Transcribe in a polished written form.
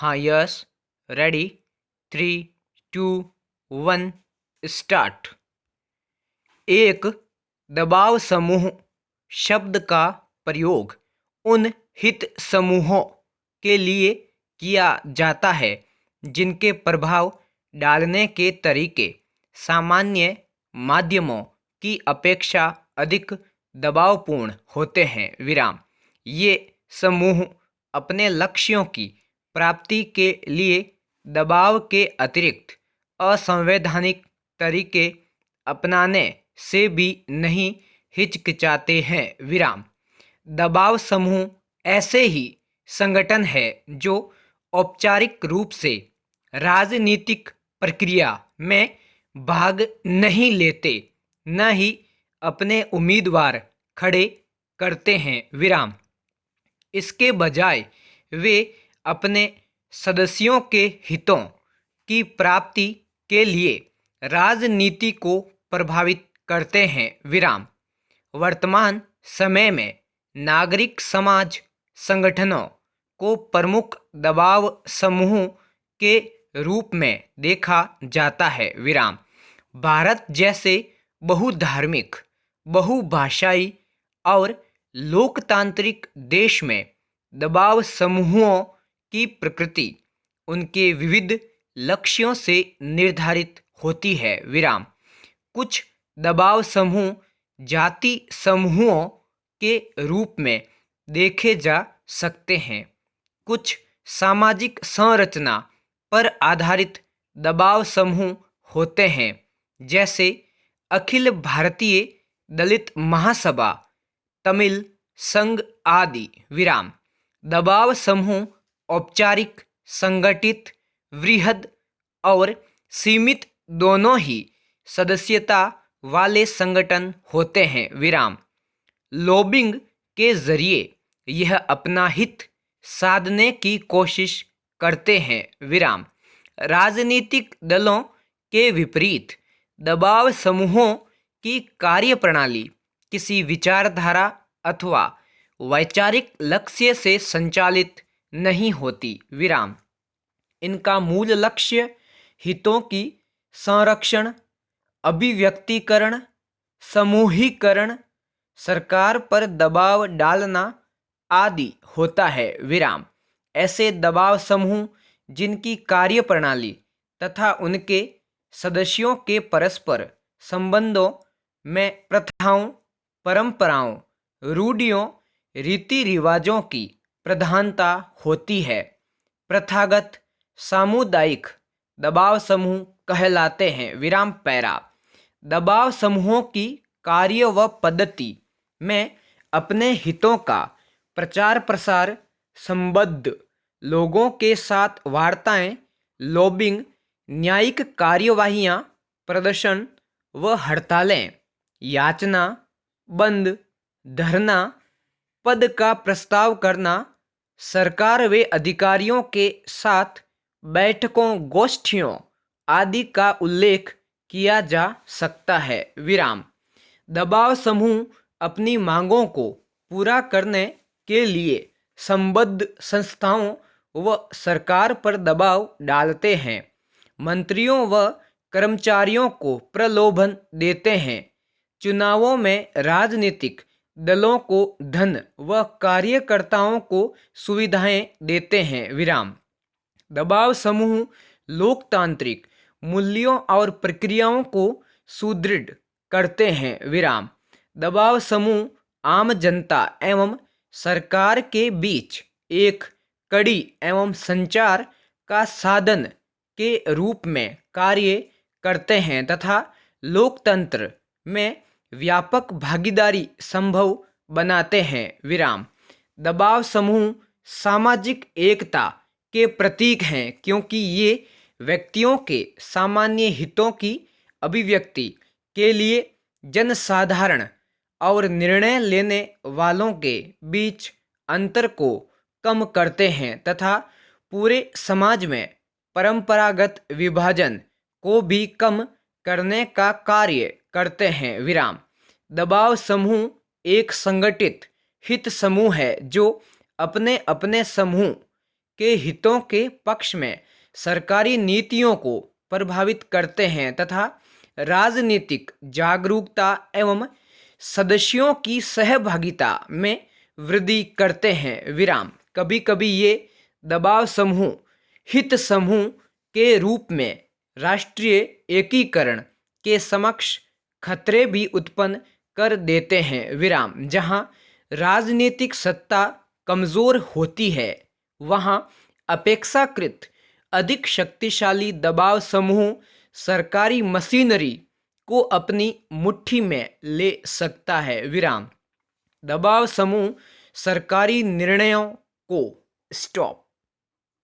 हाँ, yes, ready, 3, 2, 1, start. एक दबाव समूह शब्द का प्रयोग उन हित समूहों के लिए किया जाता है जिनके प्रभाव डालने के तरीके सामान्य माध्यमों की अपेक्षा अधिक दबावपूर्ण होते हैं। विराम। ये समूह अपने लक्ष्यों की प्राप्ति के लिए दबाव के अतिरिक्त असंवैधानिक तरीके अपनाने से भी नहीं हिचकिचाते हैं। विराम। दबाव समूह ऐसे ही संगठन है जो औपचारिक रूप से राजनीतिक प्रक्रिया में भाग नहीं लेते, न ही अपने उम्मीदवार खड़े करते हैं। विराम। इसके बजाय वे अपने सदस्यों के हितों की प्राप्ति के लिए राजनीति को प्रभावित करते हैं। विराम। वर्तमान समय में नागरिक समाज संगठनों को प्रमुख दबाव समूह के रूप में देखा जाता है। विराम। भारत जैसे बहुधार्मिक, बहुभाषाई और लोकतांत्रिक देश में दबाव समूहों की प्रकृति उनके विविध लक्ष्यों से निर्धारित होती है। विराम। कुछ दबाव समूह जाति समूहों के रूप में देखे जा सकते हैं। कुछ सामाजिक संरचना पर आधारित दबाव समूह होते हैं, जैसे अखिल भारतीय दलित महासभा, तमिल संघ आदि। विराम। दबाव समूह औपचारिक, संगठित, वृहद और सीमित दोनों ही सदस्यता वाले संगठन होते हैं। विराम। लॉबिंग के जरिए यह अपना हित साधने की कोशिश करते हैं। विराम। राजनीतिक दलों के विपरीत दबाव समूहों की कार्यप्रणाली किसी विचारधारा अथवा वैचारिक लक्ष्य से संचालित नहीं होती। विराम। इनका मूल लक्ष्य हितों की संरक्षण, अभिव्यक्तिकरण, समूहीकरण, सरकार पर दबाव डालना आदि होता है। विराम। ऐसे दबाव समूह जिनकी कार्यप्रणाली तथा उनके सदस्यों के परस्पर संबंधों में प्रथाओं, परंपराओं, रूढ़ियों, रीति रिवाजों की प्रधानता होती है, प्रथागत सामुदायिक दबाव समूह कहलाते हैं। विराम। पैरा। दबाव समूहों की कार्य व पद्धति में अपने हितों का प्रचार प्रसार, संबद्ध लोगों के साथ वार्ताएं, लॉबिंग, न्यायिक कार्यवाहियां, प्रदर्शन व हड़तालें, याचना, बंद, धरना, पद का प्रस्ताव करना, सरकार व अधिकारियों के साथ बैठकों, गोष्ठियों आदि का उल्लेख किया जा सकता है। विराम। दबाव समूह अपनी मांगों को पूरा करने के लिए संबद्ध संस्थाओं व सरकार पर दबाव डालते हैं, मंत्रियों व कर्मचारियों को प्रलोभन देते हैं, चुनावों में राजनीतिक दलों को धन व कार्यकर्ताओं को सुविधाएं देते हैं। विराम। दबाव समूह लोकतांत्रिक मूल्यों और प्रक्रियाओं को सुदृढ़ करते हैं। विराम। दबाव समूह आम जनता एवं सरकार के बीच एक कड़ी एवं संचार का साधन के रूप में कार्य करते हैं तथा लोकतंत्र में व्यापक भागीदारी संभव बनाते हैं। विराम। दबाव समूह सामाजिक एकता के प्रतीक हैं, क्योंकि ये व्यक्तियों के सामान्य हितों की अभिव्यक्ति के लिए जनसाधारण और निर्णय लेने वालों के बीच अंतर को कम करते हैं तथा पूरे समाज में परंपरागत विभाजन को भी कम करने का कार्य करते हैं। विराम। दबाव समूह एक संगठित हित समूह है जो अपने अपने समूह के हितों के पक्ष में सरकारी नीतियों को प्रभावित करते हैं तथा राजनीतिक जागरूकता एवं सदस्यों की सहभागिता में वृद्धि करते हैं। विराम। कभी कभी ये दबाव समूह हित समूह के रूप में राष्ट्रीय एकीकरण के समक्ष खतरे भी उत्पन्न कर देते हैं। विराम। जहां राजनीतिक सत्ता कमजोर होती है वहां अपेक्षाकृत अधिक शक्तिशाली दबाव समूह सरकारी मशीनरी को अपनी मुट्ठी में ले सकता है। विराम। दबाव समूह सरकारी निर्णयों को स्टॉप